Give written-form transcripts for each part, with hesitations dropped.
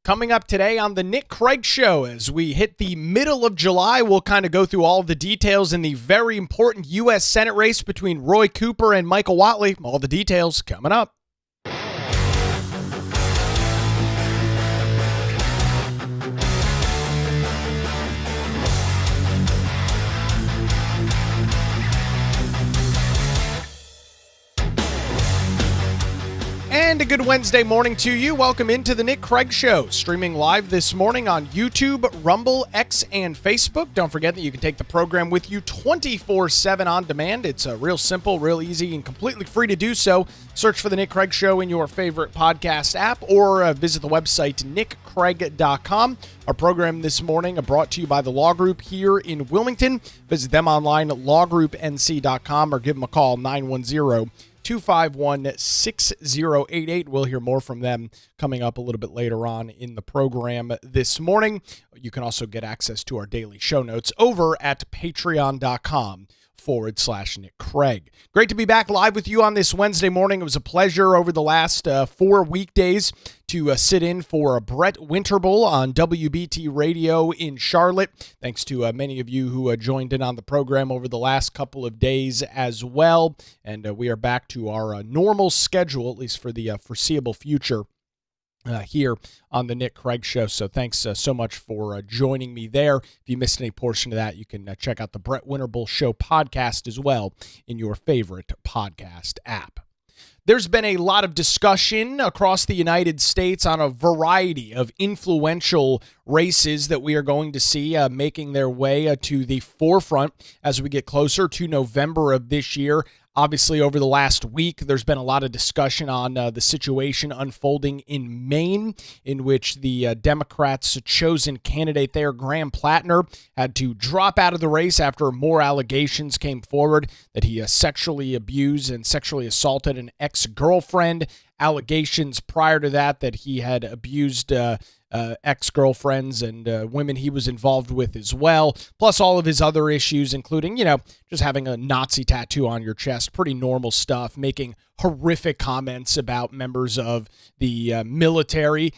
Coming up today on the Nick Craig Show, as we hit the middle of July, we'll kind of go through all the details in the very important U.S. Senate race between Roy Cooper and Michael Whatley. All the details coming up. And a good Wednesday morning to you. Welcome into the Nick Craig Show, streaming live this morning on YouTube, Rumble, X, and Facebook. Don't forget that you can take the program with you 24/7 on demand. It's real simple, real easy, and completely free to do so. Search for the Nick Craig Show in your favorite podcast app or visit the website nickcraig.com. Our program this morning brought to you by the Law Group here in Wilmington. Visit them online at lawgroupnc.com or give them a call, 910-251-6088. We'll hear more from them coming up a little bit later on in the program this morning. You can also get access to our daily show notes over at patreon.com/Nick Craig. Great to be back live with you on this Wednesday morning. It was a pleasure over the last 4 weekdays to sit in for Brett Winterble on WBT Radio in Charlotte. Thanks to many of you who joined in on the program over the last couple of days as well. And we are back to our normal schedule, at least for the foreseeable future. Here on the Nick Craig Show. So thanks so much for joining me there. If you missed any portion of that, you can check out the Brett Winterble Show podcast as well in your favorite podcast app. There's been a lot of discussion across the United States on a variety of influential races that we are going to see making their way to the forefront as we get closer to November of this year. Obviously, over the last week, there's been a lot of discussion on the situation unfolding in Maine, in which the Democrats' chosen candidate there, Graham Plattner, had to drop out of the race after more allegations came forward that he sexually abused and sexually assaulted an ex-girlfriend. Allegations prior to that he had abused ex-girlfriends and women he was involved with as well, plus all of his other issues, including, just having a Nazi tattoo on your chest, pretty normal stuff, making horrific comments about members of the military.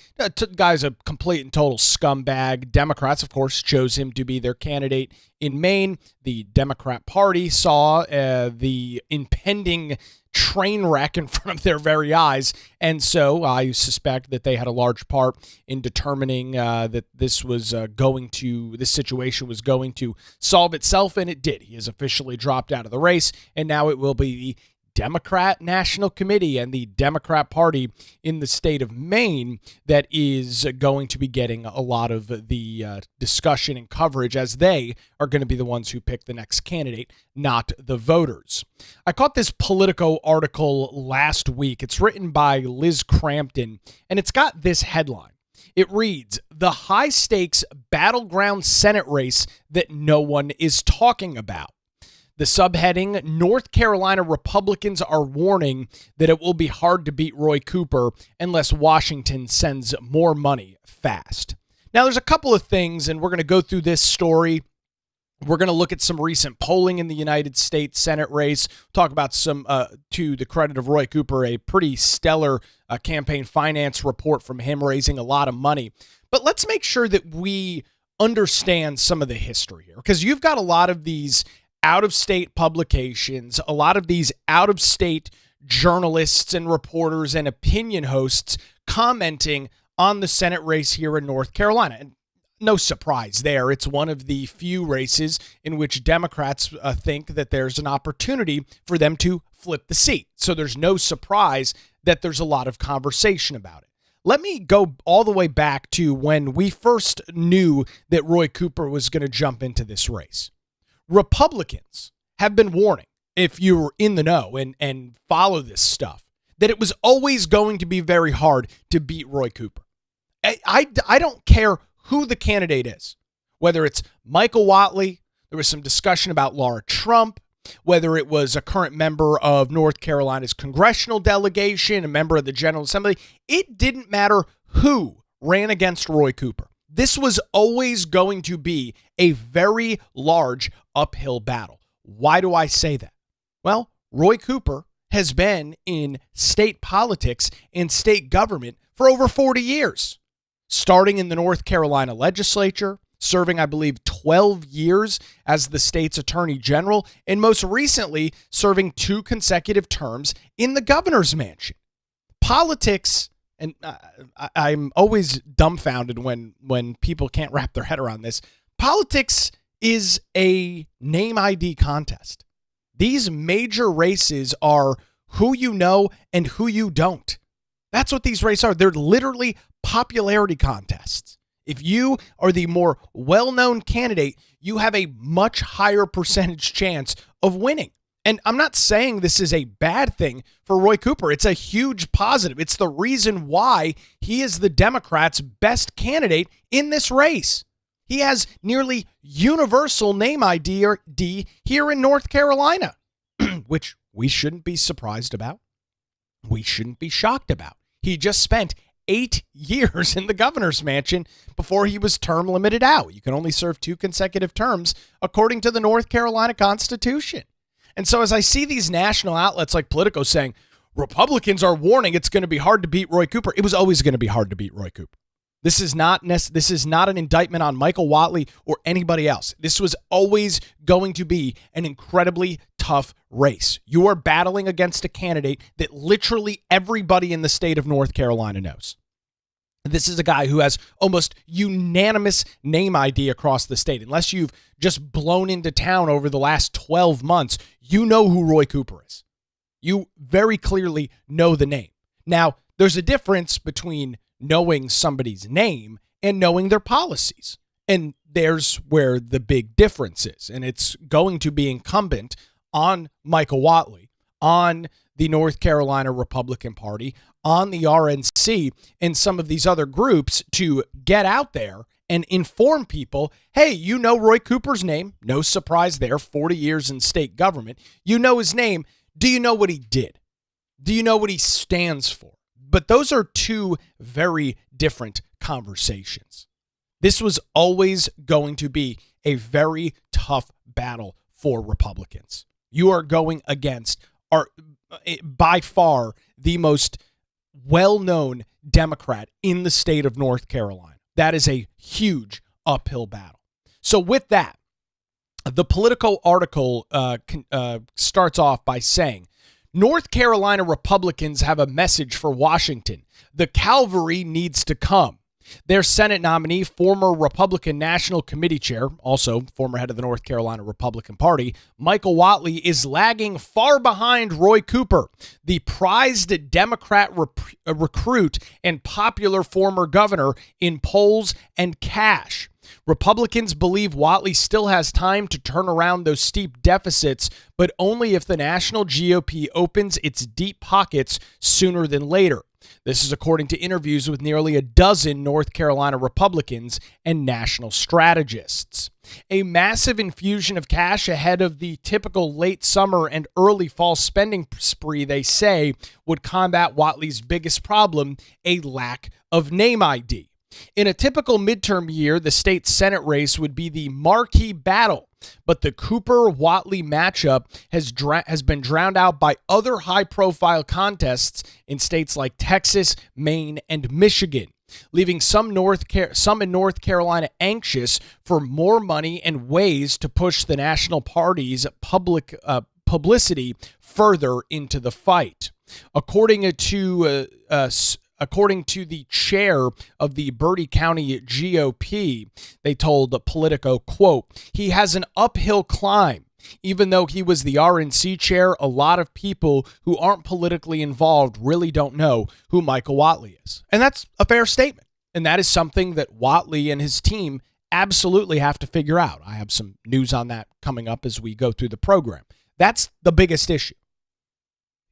Guy's a complete and total scumbag. Democrats, of course, chose him to be their candidate in Maine. The Democrat Party saw the impending train wreck in front of their very eyes, and so I suspect that they had a large part in determining that this situation was going to solve itself, and it did. He has officially dropped out of the race, and now it will be the Democrat National Committee and the Democrat Party in the state of Maine that is going to be getting a lot of the discussion and coverage, as they are going to be the ones who pick the next candidate, not the voters. I caught this Politico article last week. It's written by Liz Crampton, and it's got this headline. It reads, "The high-stakes battleground Senate race that no one is talking about." The subheading, North Carolina Republicans are warning that it will be hard to beat Roy Cooper unless Washington sends more money fast. Now, there's a couple of things, and we're going to go through this story. We're going to look at some recent polling in the United States Senate race, talk about some, to the credit of Roy Cooper, a pretty stellar campaign finance report from him raising a lot of money. But let's make sure that we understand some of the history here, because you've got a lot of these out-of-state publications, a lot of these out-of-state journalists and reporters and opinion hosts commenting on the Senate race here in North Carolina. And no surprise there. It's one of the few races in which Democrats think that there's an opportunity for them to flip the seat. So there's no surprise that there's a lot of conversation about it. Let me go all the way back to when we first knew that Roy Cooper was going to jump into this race. Republicans have been warning, if you're in the know and follow this stuff, that it was always going to be very hard to beat Roy Cooper. I don't care who the candidate is, whether it's Michael Whatley, there was some discussion about Laura Trump, whether it was a current member of North Carolina's congressional delegation, a member of the General Assembly. It didn't matter who ran against Roy Cooper. This was always going to be a very large uphill battle. Why do I say that? Well, Roy Cooper has been in state politics and state government for over 40 years. starting in the North Carolina legislature, serving, I believe, 12 years as the state's attorney general, and most recently serving 2 consecutive terms in the governor's mansion. Politics, and I'm always dumbfounded when people can't wrap their head around this. Politics is a name ID contest. These major races are who you know and who you don't. That's what these races are. They're literally popularity contests. If you are the more well-known candidate, you have a much higher percentage chance of winning. And I'm not saying this is a bad thing for Roy Cooper. It's a huge positive. It's the reason why he is the Democrats' best candidate in this race. He has nearly universal name ID here in North Carolina, which we shouldn't be surprised about. We shouldn't be shocked about. He just spent 8 years in the governor's mansion before he was term limited out. You can only serve 2 consecutive terms according to the North Carolina Constitution. And so as I see these national outlets like Politico saying, Republicans are warning it's going to be hard to beat Roy Cooper, it was always going to be hard to beat Roy Cooper. This is not an indictment on Michael Whatley or anybody else. This was always going to be an incredibly tough race. You are battling against a candidate that literally everybody in the state of North Carolina knows. This is a guy who has almost unanimous name ID across the state. Unless you've just blown into town over the last 12 months, you know who Roy Cooper is. You very clearly know the name. Now, there's a difference between knowing somebody's name and knowing their policies. And there's where the big difference is. And it's going to be incumbent on Michael Whatley, on the North Carolina Republican Party, on the RNC, and some of these other groups to get out there and inform people, hey, you know Roy Cooper's name. No surprise there, 40 years in state government. You know his name. Do you know what he did? Do you know what he stands for? But those are 2 very different conversations. This was always going to be a very tough battle for Republicans. You are going against by far the most well-known Democrat in the state of North Carolina. That is a huge uphill battle. So with that, the Politico article starts off by saying, North Carolina Republicans have a message for Washington. The cavalry needs to come. Their Senate nominee, former Republican National Committee Chair, also former head of the North Carolina Republican Party, Michael Whatley, is lagging far behind Roy Cooper, the prized Democrat recruit and popular former governor, in polls and cash. Republicans believe Whatley still has time to turn around those steep deficits, but only if the national GOP opens its deep pockets sooner than later. This is according to interviews with nearly a dozen North Carolina Republicans and national strategists. A massive infusion of cash ahead of the typical late summer and early fall spending spree, they say, would combat Whatley's biggest problem, a lack of name ID. In a typical midterm year, the state Senate race would be the marquee battle, but the Cooper-Whatley matchup has been drowned out by other high-profile contests in states like Texas, Maine, and Michigan, leaving some in North Carolina anxious for more money and ways to push the national party's publicity further into the fight. According to the chair of the Bertie County GOP, they told Politico, quote, he has an uphill climb. Even though he was the RNC chair, a lot of people who aren't politically involved really don't know who Michael Whatley is. And that's a fair statement. And that is something that Whatley and his team absolutely have to figure out. I have some news on that coming up as we go through the program. That's the biggest issue.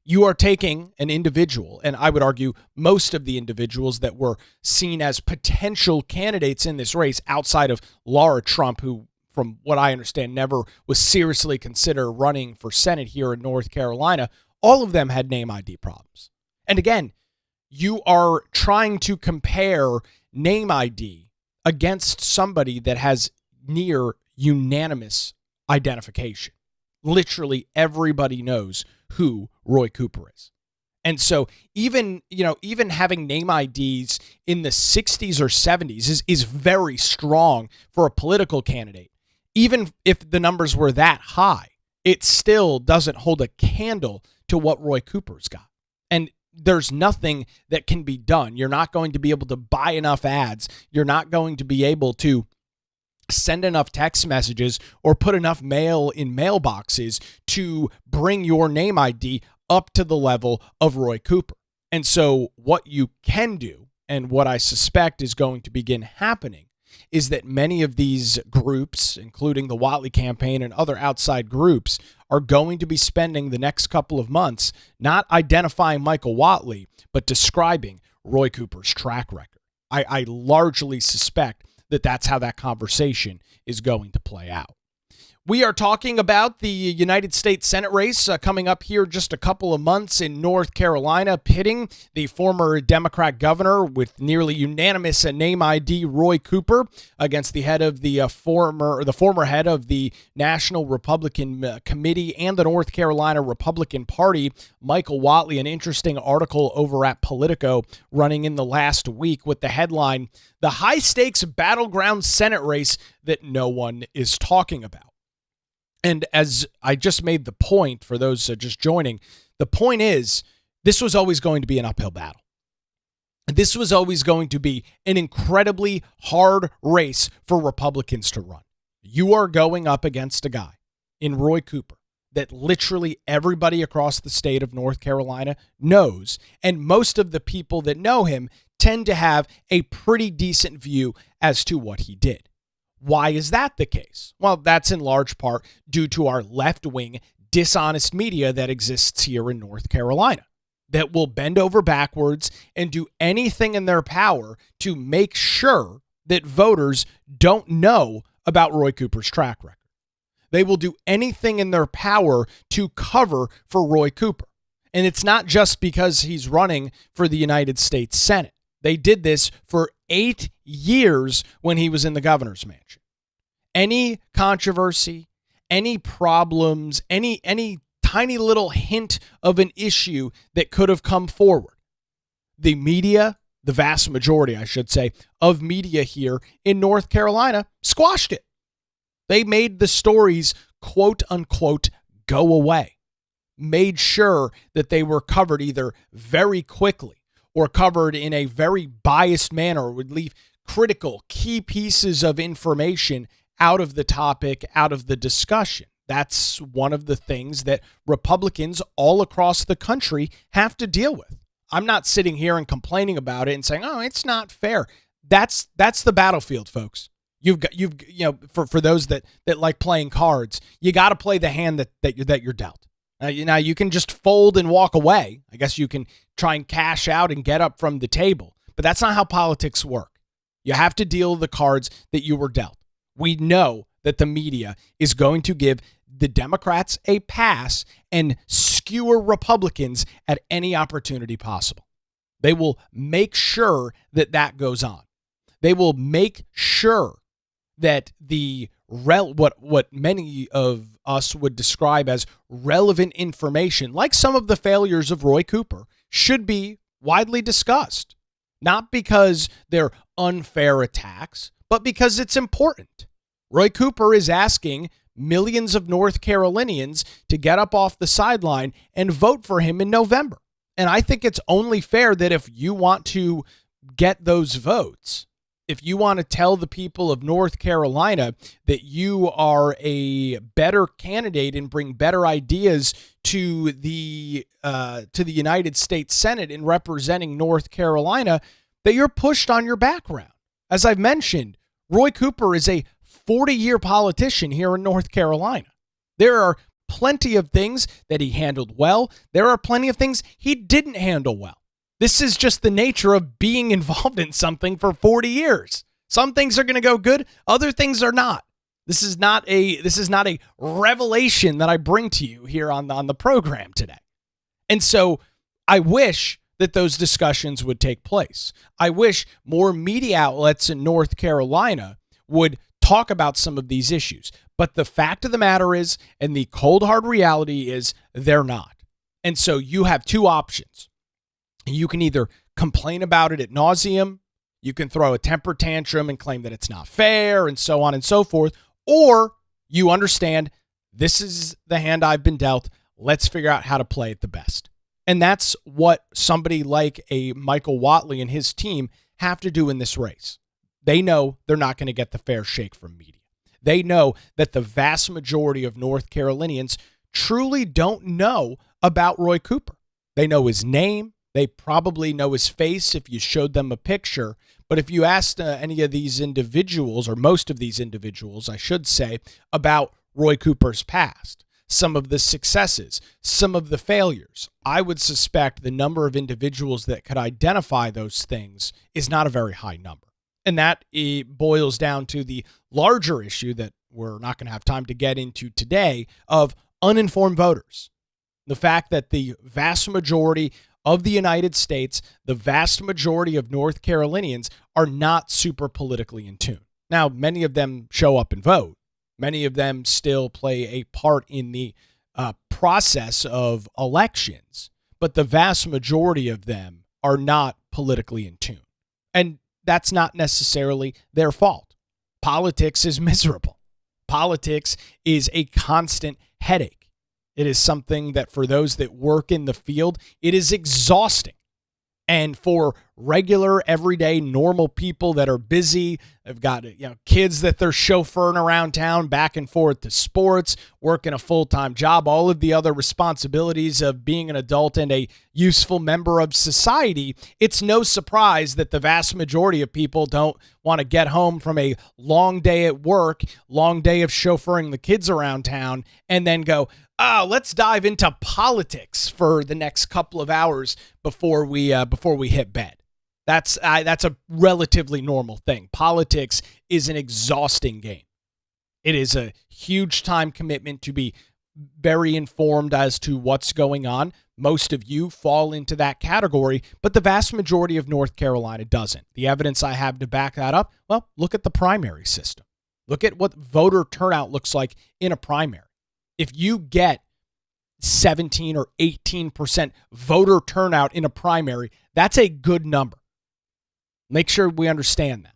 You are taking an individual, and I would argue most of the individuals that were seen as potential candidates in this race outside of Laura Trump, who, from what I understand, never was seriously considered running for Senate here in North Carolina. All of them had name ID problems. And again, you are trying to compare name ID against somebody that has near unanimous identification. Literally everybody knows who Roy Cooper is. And so even having name IDs in the 60s or 70s is very strong for a political candidate. Even if the numbers were that high, it still doesn't hold a candle to what Roy Cooper's got. And there's nothing that can be done. You're not going to be able to buy enough ads. You're not going to be able to send enough text messages or put enough mail in mailboxes to bring your name ID up to the level of Roy Cooper. And so what you can do, and what I suspect is going to begin happening, is that many of these groups, including the Whatley campaign and other outside groups, are going to be spending the next couple of months not identifying Michael Whatley, but describing Roy Cooper's track record. I largely suspect that that's how that conversation is going to play out. We are talking about the United States Senate race coming up here just a couple of months in North Carolina, pitting the former Democrat governor with nearly unanimous name ID Roy Cooper against the head of the former head of the National Republican Committee and the North Carolina Republican Party, Michael Whatley. An interesting article over at Politico running in the last week with the headline, "The High-Stakes Battleground Senate Race That No One Is Talking About." And as I just made the point for those just joining, the point is this was always going to be an uphill battle. This was always going to be an incredibly hard race for Republicans to run. You are going up against a guy in Roy Cooper that literally everybody across the state of North Carolina knows, and most of the people that know him tend to have a pretty decent view as to what he did. Why is that the case? Well, that's in large part due to our left-wing, dishonest media that exists here in North Carolina that will bend over backwards and do anything in their power to make sure that voters don't know about Roy Cooper's track record. They will do anything in their power to cover for Roy Cooper. And it's not just because he's running for the United States Senate. They did this for 8 years when he was in the governor's mansion. Any controversy, any problems, any tiny little hint of an issue that could have come forward, the media, the vast majority, I should say, of media here in North Carolina squashed it. They made the stories, quote unquote, go away, made sure that they were covered either very quickly or covered in a very biased manner, or would leave critical key pieces of information out of the topic, out of the discussion. That's one of the things that Republicans all across the country have to deal with. I'm not sitting here and complaining about it and saying, "Oh, it's not fair." That's the battlefield, folks. You've for those that like playing cards, you got to play the hand that you're dealt. Now you can just fold and walk away. I guess you can try and cash out and get up from the table, but that's not how politics work. You have to deal the cards that you were dealt. We know that the media is going to give the Democrats a pass and skewer Republicans at any opportunity possible. They will make sure that goes on. They will make sure that what many of us would describe as relevant information, like some of the failures of Roy Cooper, should be widely discussed. Not because they're unfair attacks, but because it's important. Roy Cooper is asking millions of North Carolinians to get up off the sideline and vote for him in November. And I think it's only fair that if you want to get those votes, if you want to tell the people of North Carolina that you are a better candidate and bring better ideas to the United States Senate in representing North Carolina, that you're pushed on your background. As I've mentioned, Roy Cooper is a 40-year politician here in North Carolina. There are plenty of things that he handled well. There are plenty of things he didn't handle well. This is just the nature of being involved in something for 40 years. Some things are going to go good, other things are not. This is not a revelation that I bring to you here on the program today. And so I wish that those discussions would take place. I wish more media outlets in North Carolina would talk about some of these issues. But the fact of the matter is, and the cold hard reality is, they're not. And so you have two options. You can either complain about it ad nauseum, you can throw a temper tantrum and claim that it's not fair and so on and so forth, or you understand this is the hand I've been dealt. Let's figure out how to play it the best. And that's what somebody like a Michael Whatley and his team have to do in this race. They know they're not going to get the fair shake from media. They know that the vast majority of North Carolinians truly don't know about Roy Cooper. They know his name. They probably know his face if you showed them a picture. But if you asked any of these individuals, or most of these individuals, I should say, about Roy Cooper's past, some of the successes, some of the failures, I would suspect the number of individuals that could identify those things is not a very high number. And that boils down to the larger issue that we're not going to have time to get into today of uninformed voters. The fact that the vast majority of the United States, the vast majority of North Carolinians are not super politically in tune. Now, many of them show up and vote. Many of them still play a part in the process of elections, but the vast majority of them are not politically in tune. And that's not necessarily their fault. Politics is miserable. Politics is a constant headache. It is something that for those that work in the field, it is exhausting. And for regular, everyday, normal people that are busy, they've got kids that they're chauffeuring around town back and forth to sports, working a full-time job, all of the other responsibilities of being an adult and a useful member of society, it's no surprise that the vast majority of people don't want to get home from a long day at work, long day of chauffeuring the kids around town, and then go, let's dive into politics for the next couple of hours before we hit bed. That's a relatively normal thing. Politics is an exhausting game. It is a huge time commitment to be very informed as to what's going on. Most of you fall into that category, but the vast majority of North Carolina doesn't. The evidence I have to back that up, well, look at the primary system. Look at what voter turnout looks like in a primary. If you get 17 or 18% voter turnout in a primary, that's a good number. Make sure we understand that.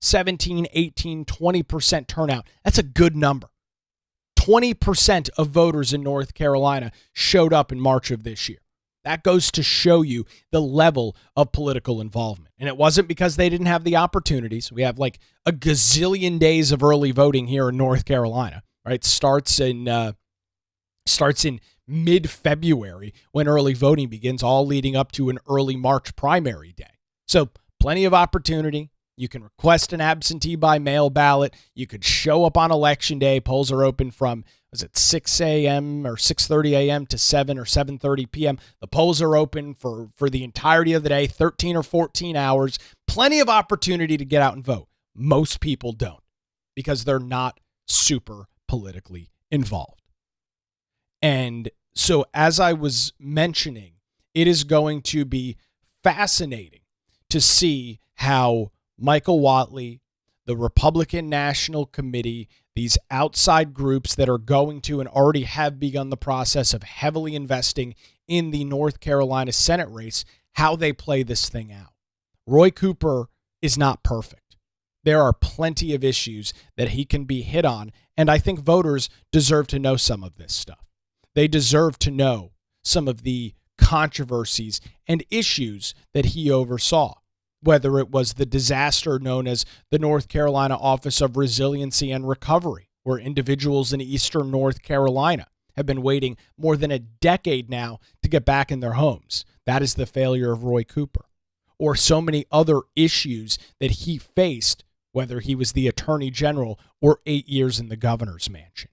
17, 18, 20% turnout, that's a good number. 20% of voters in North Carolina showed up in March of this year. That goes to show you the level of political involvement. And it wasn't because they didn't have the opportunities. We have like a gazillion days of early voting here in North Carolina, right? Starts in mid-February when early voting begins, all leading up to an early March primary day. So plenty of opportunity. You can request an absentee by mail ballot. You could show up on election day. Polls are open from, 6 a.m. or 6:30 a.m. to 7 or 7:30 p.m. The polls are open for the entirety of the day, 13 or 14 hours. Plenty of opportunity to get out and vote. Most people don't because they're not super politically involved. And so as I was mentioning, it is going to be fascinating to see how Michael Whatley, the Republican National Committee, these outside groups that are going to and already have begun the process of heavily investing in the North Carolina Senate race, how they play this thing out. Roy Cooper is not perfect. There are plenty of issues that he can be hit on, and I think voters deserve to know some of this stuff. They deserve to know some of the controversies and issues that he oversaw, whether it was the disaster known as the North Carolina Office of Resiliency and Recovery, where individuals in eastern North Carolina have been waiting more than a decade now to get back in their homes. That is the failure of Roy Cooper. Or so many other issues that he faced, whether he was the Attorney General or 8 years in the governor's mansion.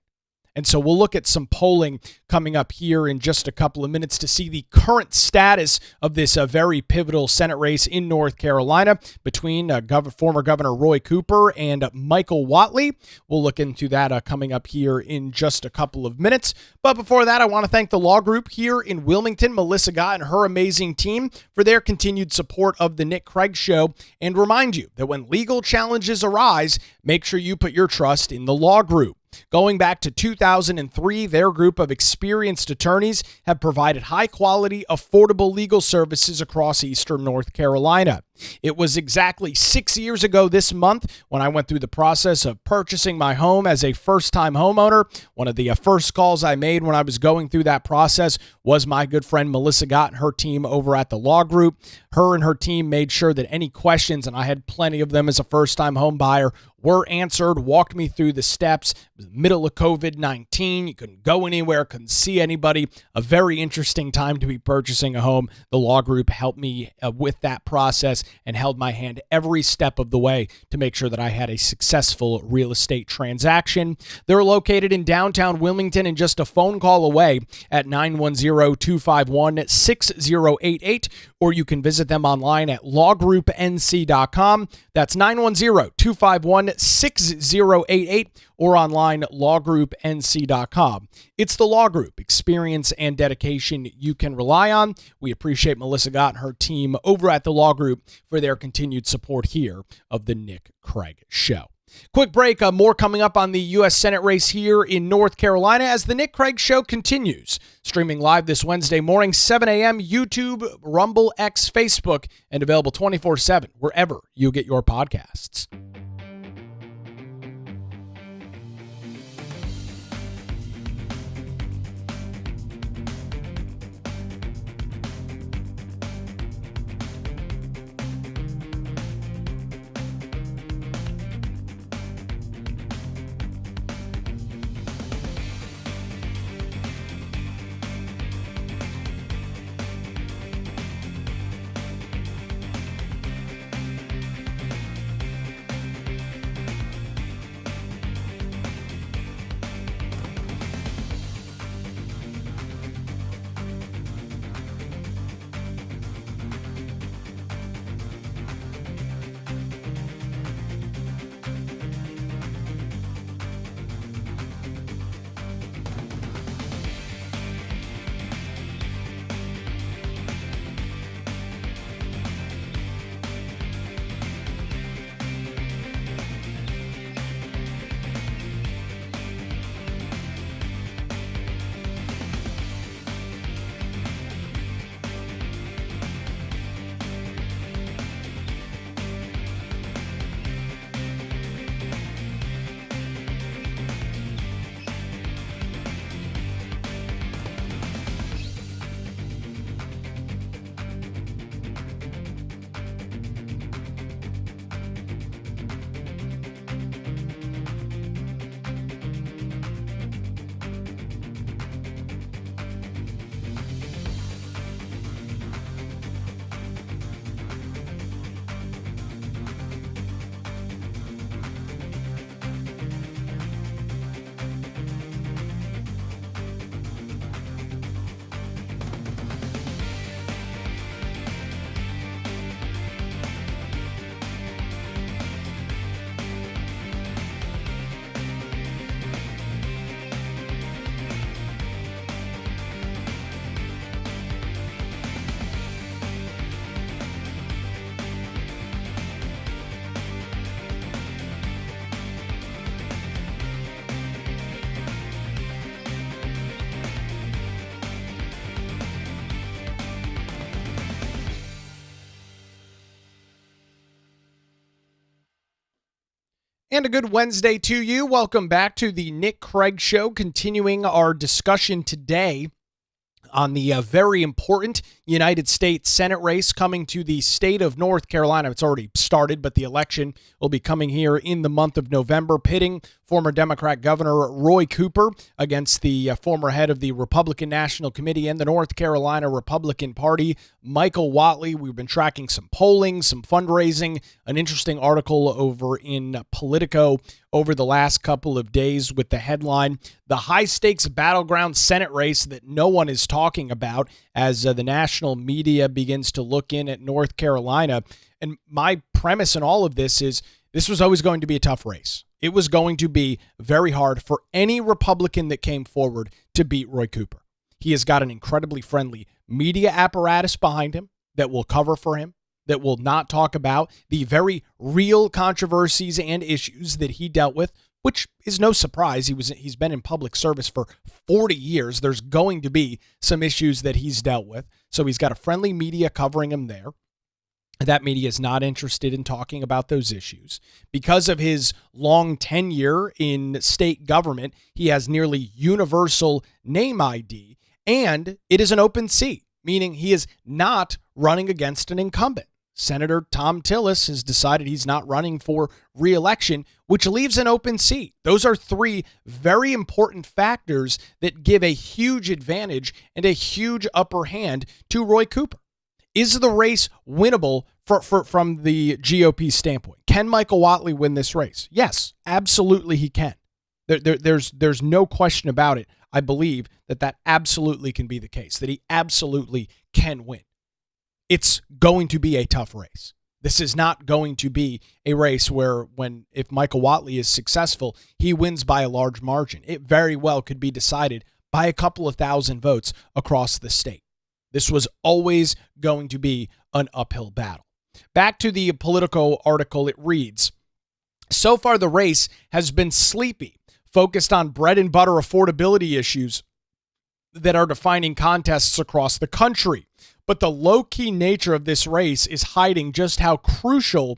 And so we'll look at some polling coming up here in just a couple of minutes to see the current status of this very pivotal Senate race in North Carolina between former Governor Roy Cooper and Michael Whatley. We'll look into that coming up here in just a couple of minutes. But before that, I want to thank the law group here in Wilmington, Melissa Gott and her amazing team, for their continued support of the Nick Craig Show, and remind you that when legal challenges arise, make sure you put your trust in the law group. Going back to 2003, their group of experienced attorneys have provided high-quality, affordable legal services across eastern North Carolina. It was exactly 6 years ago this month when I went through the process of purchasing my home as a first-time homeowner. One of the first calls I made when I was going through that process was my good friend Melissa Gott and her team over at the law group. Her and her team made sure that any questions, and I had plenty of them as a first-time home buyer, were answered, walked me through the steps. It was the middle of COVID-19. You couldn't go anywhere, couldn't see anybody. A very interesting time to be purchasing a home. The law group helped me with that process and held my hand every step of the way to make sure that I had a successful real estate transaction. They're located in downtown Wilmington and just a phone call away at 910-251-6088, or you can visit them online at lawgroupnc.com. That's 910-251-6088 or online lawgroupnc.com. It's the Law Group, experience and dedication you can rely on. We appreciate Melissa Gott and her team over at the Law Group for their continued support here of the Nick Craig Show. Quick break, more coming up on the U.S. Senate race here in North Carolina as the Nick Craig Show continues. Streaming live this Wednesday morning, 7 a.m., YouTube, Rumble, X, Facebook, and available 24/7 wherever you get your podcasts. And a good Wednesday to you. Welcome back to the Nick Craig Show, continuing our discussion today on the very important United States Senate race coming to the state of North Carolina. It's already started, but the election will be coming here in the month of November, pitting former Democrat Governor Roy Cooper against the former head of the Republican National Committee and the North Carolina Republican Party, Michael Whatley. We've been tracking some polling, some fundraising, an interesting article over in Politico over the last couple of days with the headline, "The High-Stakes Battleground Senate Race That No One Is Talking About," as the national media begins to look in at North Carolina. And my premise in all of this is this was always going to be a tough race. It was going to be very hard for any Republican that came forward to beat Roy Cooper. He has got an incredibly friendly media apparatus behind him that will cover for him, that will not talk about the very real controversies and issues that he dealt with which is no surprise. He's been in public service for 40 years. There's going to be some issues that he's dealt with. So he's got a friendly media covering him there. That media is not interested in talking about those issues. Because of his long tenure in state government, he has nearly universal name ID, and it is an open seat, meaning he is not running against an incumbent. Senator Tom Tillis has decided he's not running for re-election, which leaves an open seat. Those are three very important factors that give a huge advantage and a huge upper hand to Roy Cooper. Is the race winnable from the GOP standpoint? Can Michael Whatley win this race? Yes, absolutely he can. There's no question about it. I believe that absolutely can be the case, that he absolutely can win. It's going to be a tough race. This is not going to be a race where if Michael Whatley is successful, he wins by a large margin. It very well could be decided by a couple of thousand votes across the state. This was always going to be an uphill battle. Back to the Politico article, it reads, so far the race has been sleepy, focused on bread and butter affordability issues that are defining contests across the country. But the low-key nature of this race is hiding just how critical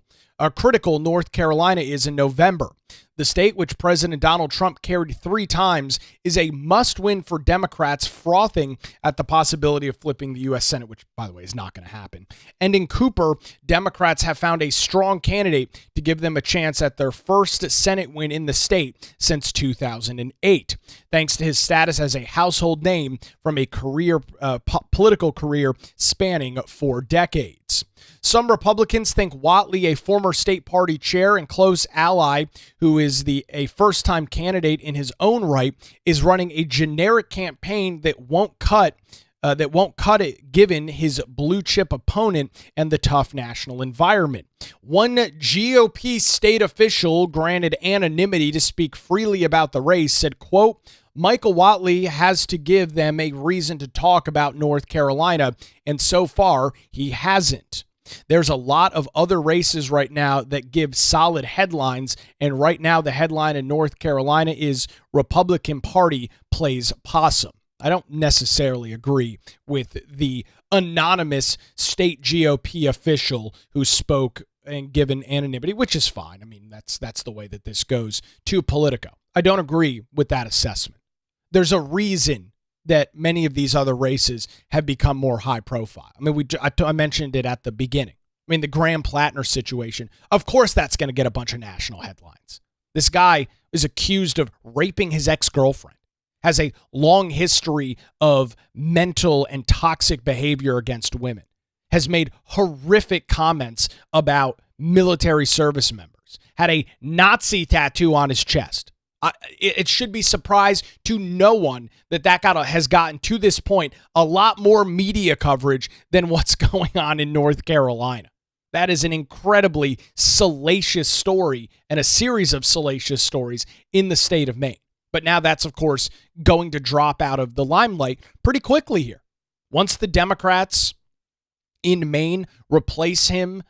North Carolina is in November. The state, which President Donald Trump carried 3 times, is a must-win for Democrats frothing at the possibility of flipping the U.S. Senate, which, by the way, is not going to happen. And in Cooper, Democrats have found a strong candidate to give them a chance at their first Senate win in the state since 2008, thanks to his status as a household name from a political career spanning 4 decades. Some Republicans think Whatley, a former state party chair and close ally who is a first-time candidate in his own right, is running a generic campaign that won't cut it given his blue-chip opponent and the tough national environment. One GOP state official granted anonymity to speak freely about the race said, quote, Michael Whatley has to give them a reason to talk about North Carolina, and so far he hasn't. There's a lot of other races right now that give solid headlines, and right now the headline in North Carolina is Republican Party plays possum. I don't necessarily agree with the anonymous state GOP official who spoke and given anonymity, which is fine. I mean, that's the way that this goes to Politico. I don't agree with that assessment. There's a reason that many of these other races have become more high profile. I mean, I mentioned it at the beginning. I mean, the Graham Plattner situation, of course that's going to get a bunch of national headlines. This guy is accused of raping his ex-girlfriend, has a long history of mental and toxic behavior against women, has made horrific comments about military service members, had a Nazi tattoo on his chest. It should be surprise to no one that has gotten to this point a lot more media coverage than what's going on in North Carolina. That is an incredibly salacious story and a series of salacious stories in the state of Maine. But now that's, of course, going to drop out of the limelight pretty quickly here. Once the Democrats in Maine replace him,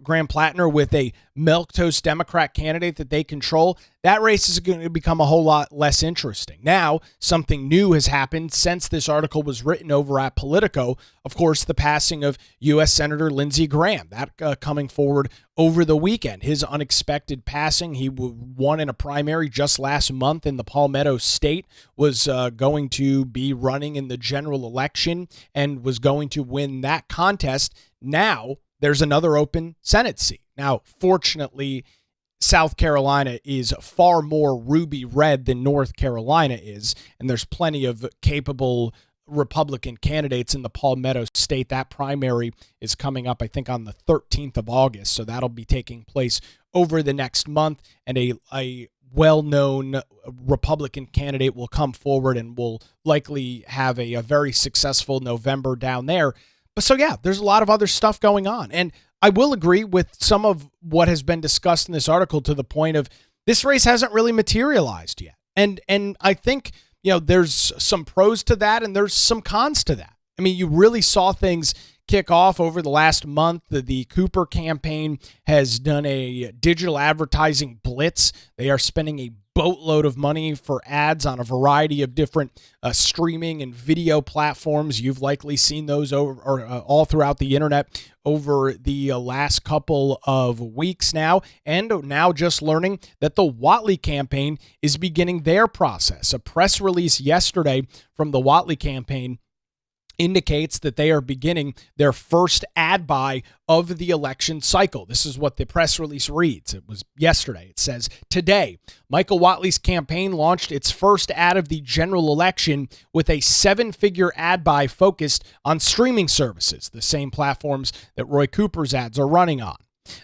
Graham Plattner, with a milquetoast Democrat candidate that they control, that race is going to become a whole lot less interesting. Now, something new has happened since this article was written over at Politico. Of course, the passing of U.S. Senator Lindsey Graham, that coming forward over the weekend. His unexpected passing, he won in a primary just last month in the Palmetto State, was going to be running in the general election and was going to win that contest. Now, there's another open Senate seat. Now, fortunately, South Carolina is far more ruby red than North Carolina is, and there's plenty of capable Republican candidates in the Palmetto State. That primary is coming up, I think, on the 13th of August, so that'll be taking place over the next month, and a well-known Republican candidate will come forward and will likely have a very successful November down there. But so, yeah, there's a lot of other stuff going on. And I will agree with some of what has been discussed in this article to the point of this race hasn't really materialized yet. And I think, there's some pros to that and there's some cons to that. I mean, you really saw things kick off over the last month. The Cooper campaign has done a digital advertising blitz. They are spending $1 boatload of money for ads on a variety of different streaming and video platforms. You've likely seen those all throughout the internet over the last couple of weeks now, and now just learning that the Whatley campaign is beginning their process. A press release yesterday from the Whatley campaign indicates that they are beginning their first ad buy of the election cycle. This is what the press release reads. It was yesterday. It says, today, Michael Whatley's campaign launched its first ad of the general election with a 7-figure ad buy focused on streaming services, the same platforms that Roy Cooper's ads are running on.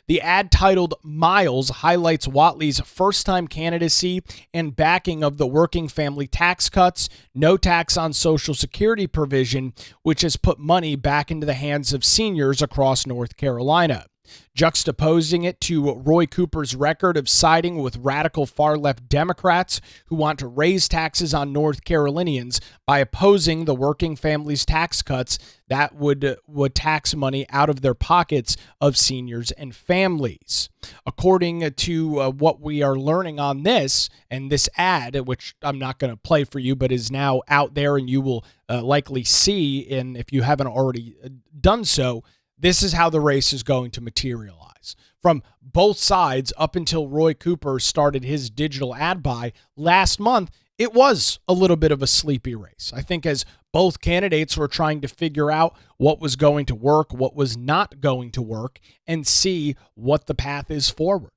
The ad titled Miles highlights Whatley's first-time candidacy and backing of the working family tax cuts, no tax on Social Security provision, which has put money back into the hands of seniors across North Carolina. Juxtaposing it to Roy Cooper's record of siding with radical far-left Democrats who want to raise taxes on North Carolinians by opposing the working families' tax cuts that would tax money out of their pockets of seniors and families. According to what we are learning on this, and this ad, which I'm not going to play for you, but is now out there and you will likely see, and if you haven't already done so, this is how the race is going to materialize. From both sides, up until Roy Cooper started his digital ad buy last month, it was a little bit of a sleepy race. I think as both candidates were trying to figure out what was going to work, what was not going to work, and see what the path is forward,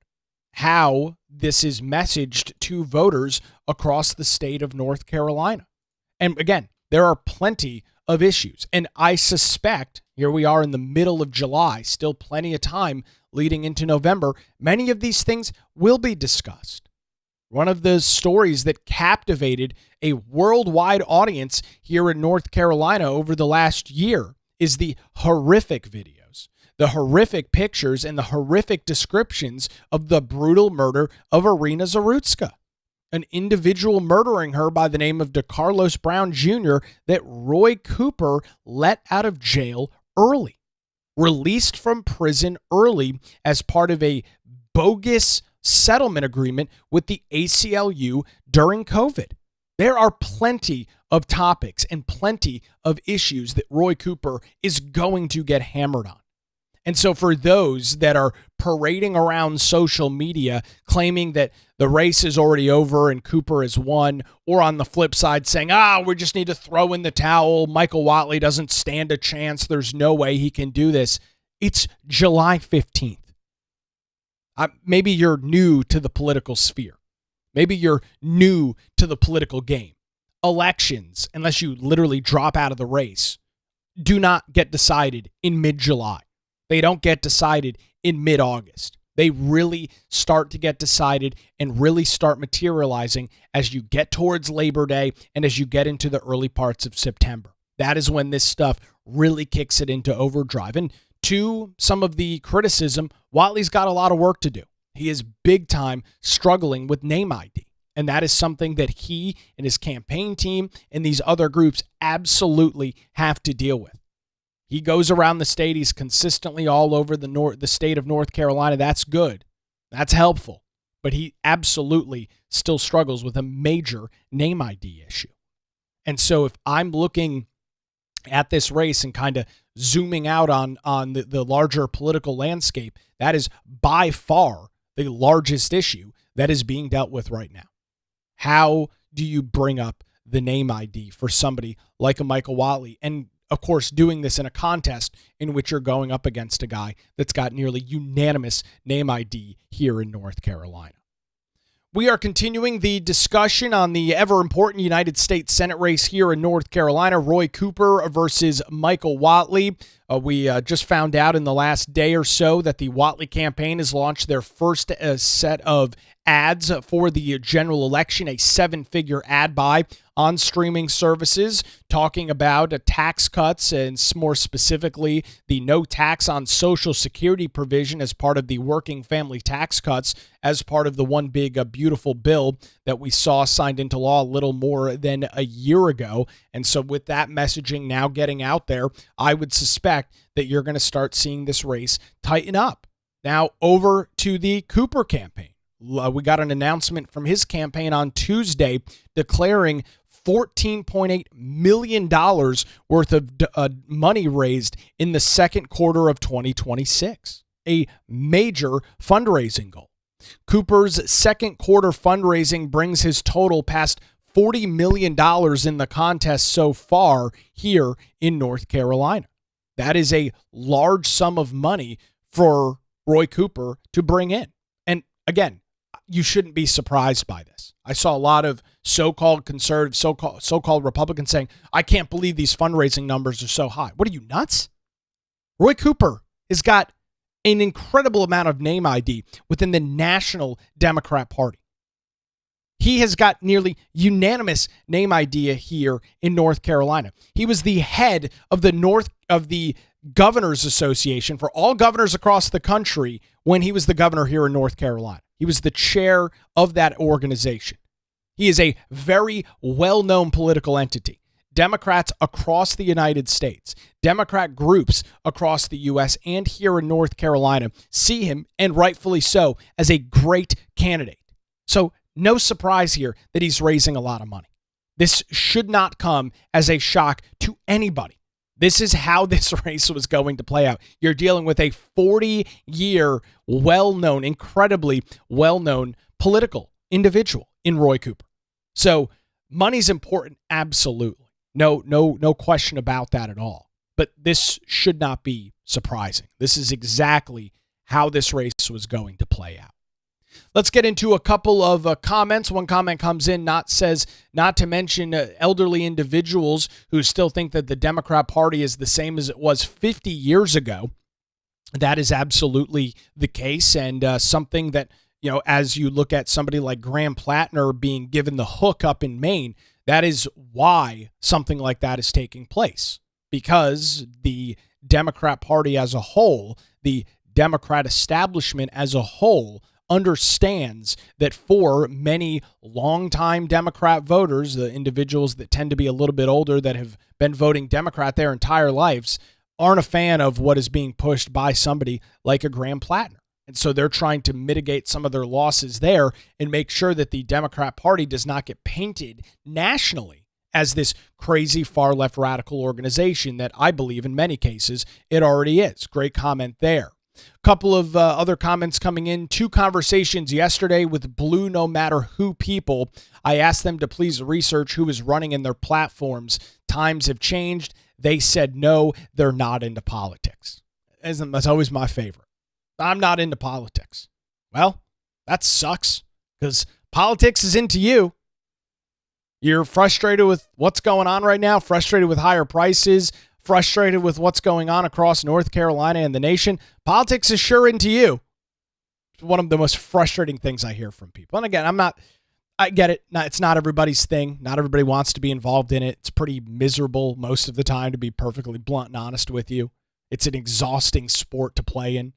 how this is messaged to voters across the state of North Carolina. And again, there are plenty of issues. And I suspect, here we are in the middle of July, still plenty of time leading into November, many of these things will be discussed. One of the stories that captivated a worldwide audience here in North Carolina over the last year is the horrific videos, the horrific pictures, and the horrific descriptions of the brutal murder of Irina Zarutska, an individual murdering her by the name of DeCarlos Brown Jr. that Roy Cooper let out of jail early, released from prison early as part of a bogus settlement agreement with the ACLU during COVID. There are plenty of topics and plenty of issues that Roy Cooper is going to get hammered on. And so for those that are parading around social media claiming that the race is already over and Cooper has won, or on the flip side saying, we just need to throw in the towel, Michael Whatley doesn't stand a chance, there's no way he can do this. It's July 15th. Maybe you're new to the political sphere. Maybe you're new to the political game. Elections, unless you literally drop out of the race, do not get decided in mid-July. They don't get decided in mid-August. They really start to get decided and really start materializing as you get towards Labor Day and as you get into the early parts of September. That is when this stuff really kicks it into overdrive. And to some of the criticism, Whatley's got a lot of work to do. He is big time struggling with name ID. And that is something that he and his campaign team and these other groups absolutely have to deal with. He goes around the state. He's consistently all over the state of North Carolina. That's good. That's helpful. But he absolutely still struggles with a major name ID issue. And so if I'm looking at this race and kind of zooming out on the larger political landscape, that is by far the largest issue that is being dealt with right now. How do you bring up the name ID for somebody like a Michael Whatley? And of course, doing this in a contest in which you're going up against a guy that's got nearly unanimous name ID here in North Carolina. We are continuing the discussion on the ever-important United States Senate race here in North Carolina, Roy Cooper versus Michael Whatley. We just found out in the last day or so that the Whatley campaign has launched their first set of ads for the general election, a 7-figure ad buy on streaming services, talking about tax cuts and more specifically the no tax on Social Security provision as part of the working family tax cuts as part of the one big beautiful bill that we saw signed into law a little more than a year ago. And so with that messaging now getting out there, I would suspect that you're going to start seeing this race tighten up. Now over to the Cooper campaign. We got an announcement from his campaign on Tuesday declaring $14.8 million worth of money raised in the second quarter of 2026, a major fundraising goal. Cooper's second quarter fundraising brings his total past $40 million in the contest so far here in North Carolina. That is a large sum of money for Roy Cooper to bring in. And again, you shouldn't be surprised by this. I saw a lot of so-called conservative, so-called Republicans saying, I can't believe these fundraising numbers are so high. What are you, nuts? Roy Cooper has got an incredible amount of name ID within the National Democrat Party. He has got nearly unanimous name ID here in North Carolina. He was the head of the Governors Association for all governors across the country when he was the governor here in North Carolina. He was the chair of that organization. He is a very well-known political entity. Democrats across the United States, Democrat groups across the U.S. and here in North Carolina see him, and rightfully so, as a great candidate. So no surprise here that he's raising a lot of money. This should not come as a shock to anybody. This is how this race was going to play out. You're dealing with a 40-year, well-known, incredibly well-known political individual in Roy Cooper. So money's important, absolutely. No question about that at all. But this should not be surprising. This is exactly how this race was going to play out. Let's get into a couple of comments. One comment comes in, says not to mention elderly individuals who still think that the Democrat Party is the same as it was 50 years ago. That is absolutely the case, and something that, as you look at somebody like Graham Plattner being given the hook up in Maine, that is why something like that is taking place, because the Democrat Party as a whole, the Democrat establishment as a whole, understands that for many longtime Democrat voters, the individuals that tend to be a little bit older that have been voting Democrat their entire lives, aren't a fan of what is being pushed by somebody like a Graham Plattner. And so they're trying to mitigate some of their losses there and make sure that the Democrat Party does not get painted nationally as this crazy far left radical organization that I believe in many cases it already is. Great comment there. Couple of other comments coming in. 2 conversations yesterday with Blue No Matter Who people. I asked them to please research who is running in their platforms. Times have changed. They said no, they're not into politics. That's always my favorite. I'm not into politics. Well, that sucks because politics is into you. You're frustrated with what's going on right now, frustrated with higher prices, frustrated with what's going on across North Carolina and the nation. Politics is sure into you. It's one of the most frustrating things I hear from people. And again, I get it. It's not everybody's thing. Not everybody wants to be involved in it. It's pretty miserable most of the time, to be perfectly blunt and honest with you. It's an exhausting sport to play in.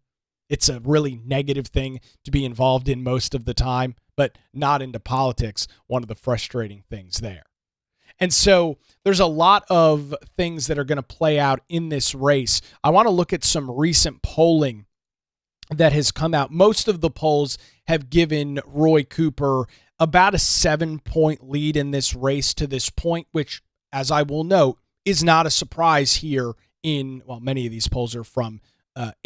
It's a really negative thing to be involved in most of the time, but not into politics, one of the frustrating things there. And so there's a lot of things that are going to play out in this race. I want to look at some recent polling that has come out. Most of the polls have given Roy Cooper about a 7-point lead in this race to this point, which, as I will note, is not a surprise here many of these polls are from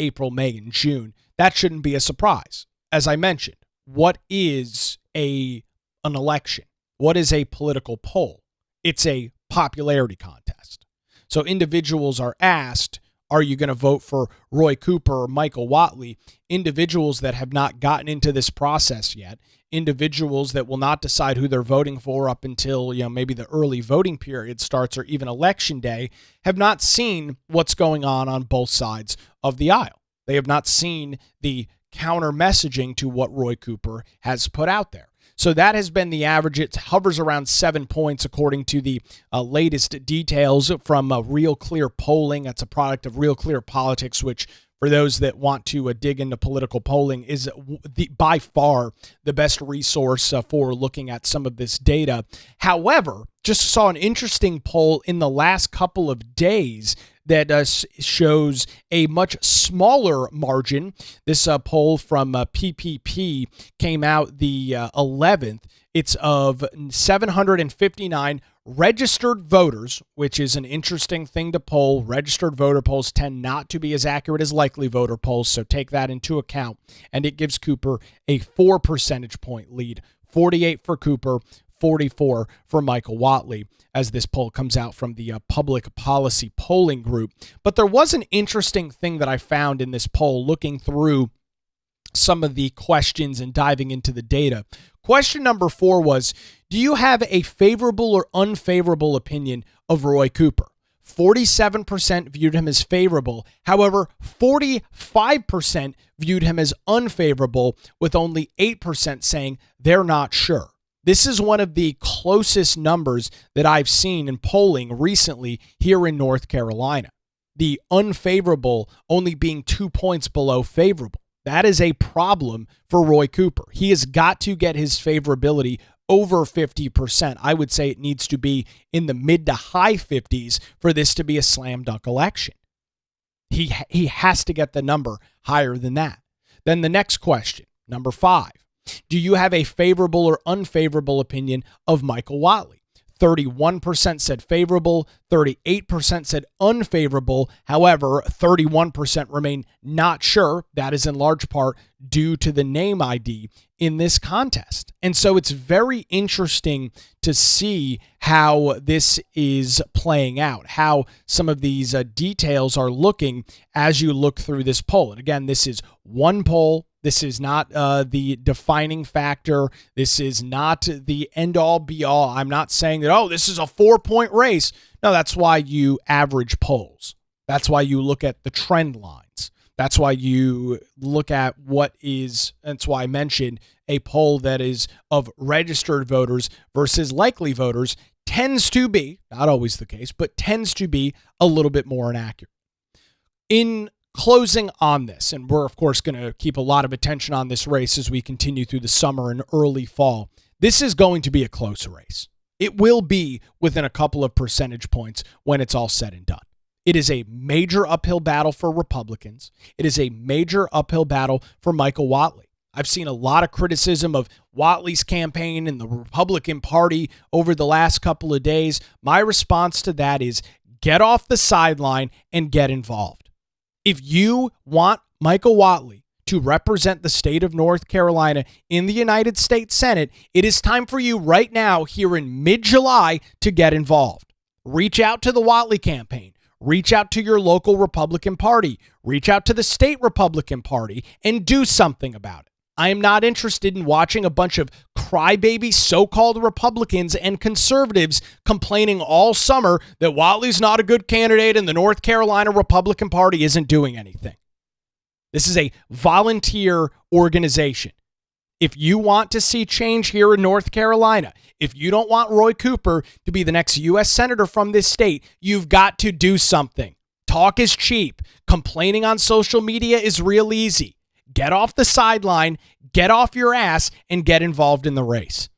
April, May, and June. That shouldn't be a surprise. As I mentioned, what is an election? What is a political poll? It's a popularity contest. So individuals are asked, are you going to vote for Roy Cooper or Michael Whatley? Individuals that have not gotten into this process yet, individuals that will not decide who they're voting for up until, maybe the early voting period starts or even election day, have not seen what's going on both sides of the aisle. They have not seen the counter messaging to what Roy Cooper has put out there. So that has been the average. It hovers around 7 points according to the latest details from Real Clear Polling. That's a product of Real Clear Politics, which, for those that want to dig into political polling, is by far the best resource for looking at some of this data. However, just saw an interesting poll in the last couple of days that shows a much smaller margin. This poll from PPP came out the 11th. It's of 759 registered voters, which is an interesting thing to poll. Registered voter polls tend not to be as accurate as likely voter polls, so take that into account. And it gives Cooper a 4 percentage point lead, 48 for Cooper, 44 for Michael Whatley, as this poll comes out from the Public Policy Polling Group. But there was an interesting thing that I found in this poll, looking through some of the questions and diving into the data. Question number 4 was, do you have a favorable or unfavorable opinion of Roy Cooper? 47% viewed him as favorable. However, 45% viewed him as unfavorable, with only 8% saying they're not sure. This is one of the closest numbers that I've seen in polling recently here in North Carolina. The unfavorable only being 2 points below favorable. That is a problem for Roy Cooper. He has got to get his favorability over 50%. I would say it needs to be in the mid to high 50s for this to be a slam dunk election. He has to get the number higher than that. Then the next question, number 5. Do you have a favorable or unfavorable opinion of Michael Whatley? 31% said favorable, 38% said unfavorable. However, 31% remain not sure. That is in large part due to the name ID in this contest. And so it's very interesting to see how this is playing out, how some of these details are looking as you look through this poll. And again, this is one poll. This is not the defining factor. This is not the end-all, be-all. I'm not saying that, this is a 4-point race. No, that's why you average polls. That's why you look at the trend lines. That's why you look at that's why I mentioned a poll that is of registered voters versus likely voters tends to be, not always the case, but tends to be a little bit more inaccurate. In closing on this, and we're of course going to keep a lot of attention on this race as we continue through the summer and early fall. This is going to be a close race. It will be within a couple of percentage points when it's all said and done. It is a major uphill battle for Republicans. It is a major uphill battle for Michael Whatley. I've seen a lot of criticism of Whatley's campaign and the Republican Party over the last couple of days. My response to that is get off the sideline and get involved. If you want Michael Whatley to represent the state of North Carolina in the United States Senate, it is time for you right now here in mid-July to get involved. Reach out to the Whatley campaign. Reach out to your local Republican Party. Reach out to the state Republican Party and do something about it. I am not interested in watching a bunch of crybaby so-called Republicans and conservatives complaining all summer that Whatley's not a good candidate and the North Carolina Republican Party isn't doing anything. This is a volunteer organization. If you want to see change here in North Carolina, if you don't want Roy Cooper to be the next U.S. Senator from this state, you've got to do something. Talk is cheap. Complaining on social media is real easy. Get off the sideline, get off your ass, and get involved in the race.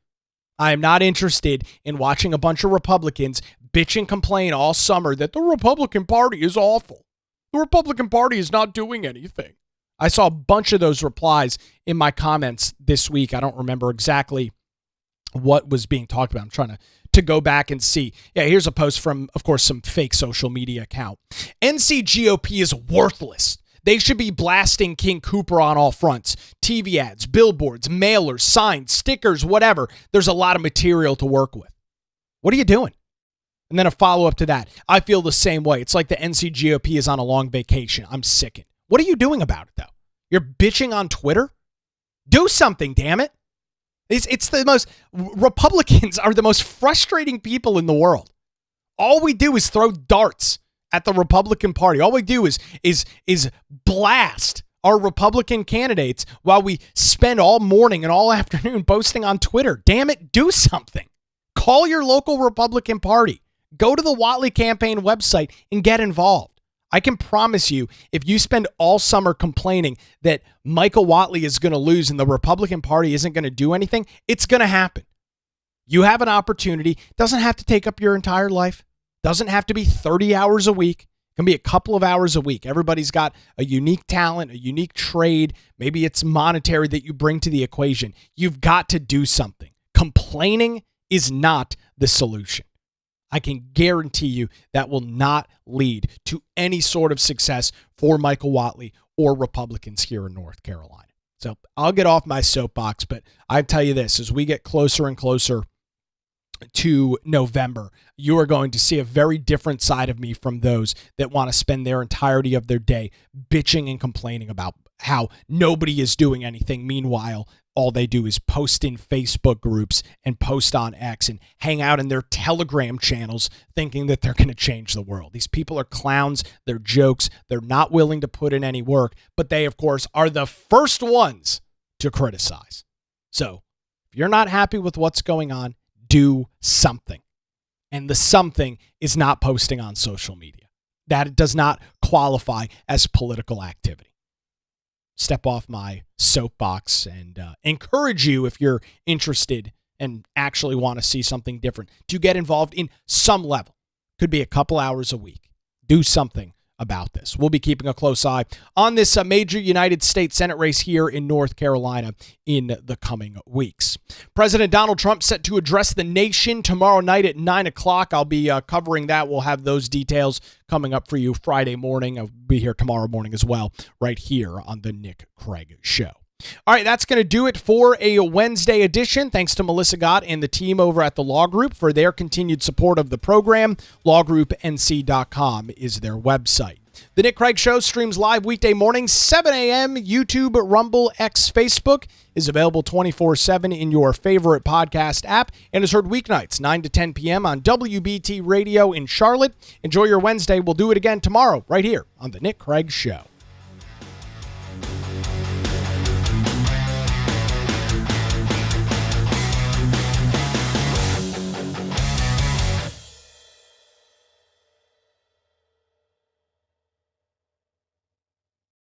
I am not interested in watching a bunch of Republicans bitch and complain all summer that the Republican Party is awful. The Republican Party is not doing anything. I saw a bunch of those replies in my comments this week. I don't remember exactly what was being talked about. I'm trying to go back and see. Yeah, here's a post from, of course, some fake social media account. NC GOP is worthless. They should be blasting King Cooper on all fronts. TV ads, billboards, mailers, signs, stickers, whatever. There's a lot of material to work with. What are you doing? And then a follow-up to that. I feel the same way. It's like the NC GOP is on a long vacation. I'm sickened. What are you doing about it, though? You're bitching on Twitter? Do something, damn it. It's the most, Republicans are the most frustrating people in the world. All we do is throw darts at the Republican Party. All we do is blast our Republican candidates while we spend all morning and all afternoon posting on Twitter. Damn it, do something. Call your local Republican Party. Go to the Whatley campaign website and get involved. I can promise you, if you spend all summer complaining that Michael Whatley is going to lose and the Republican Party isn't going to do anything, it's going to happen. You have an opportunity. It doesn't have to take up your entire life. Doesn't have to be 30 hours a week. It can be a couple of hours a week. Everybody's got a unique talent, a unique trade. Maybe it's monetary that you bring to the equation. You've got to do something. Complaining is not the solution. I can guarantee you that will not lead to any sort of success for Michael Whatley or Republicans here in North Carolina. So I'll get off my soapbox, but I tell you this, as we get closer and closer to November, you are going to see a very different side of me from those that want to spend their entirety of their day bitching and complaining about how nobody is doing anything. Meanwhile, all they do is post in Facebook groups and post on X and hang out in their Telegram channels thinking that they're going to change the world. These people are clowns. They're jokes. They're not willing to put in any work, but they, of course, are the first ones to criticize. So if you're not happy with what's going on, do something. And the something is not posting on social media. That does not qualify as political activity. Step off my soapbox and encourage you, if you're interested and actually want to see something different, to get involved in some level. Could be a couple hours a week. Do something about this. We'll be keeping a close eye on this major United States Senate race here in North Carolina in the coming weeks. President Donald Trump set to address the nation tomorrow night at 9 o'clock. I'll be covering that. We'll have those details coming up for you Friday morning. I'll be here tomorrow morning as well, right here on the Nick Craig Show. All right, that's going to do it for a Wednesday edition. Thanks to Melissa Gott and the team over at the Law Group for their continued support of the program. LawGroupNC.com is their website. The Nick Craig Show streams live weekday mornings, 7 a.m., YouTube, Rumble, X, Facebook. Is available 24/7 in your favorite podcast app and is heard weeknights, 9 to 10 p.m. on WBT Radio in Charlotte. Enjoy your Wednesday. We'll do it again tomorrow right here on The Nick Craig Show.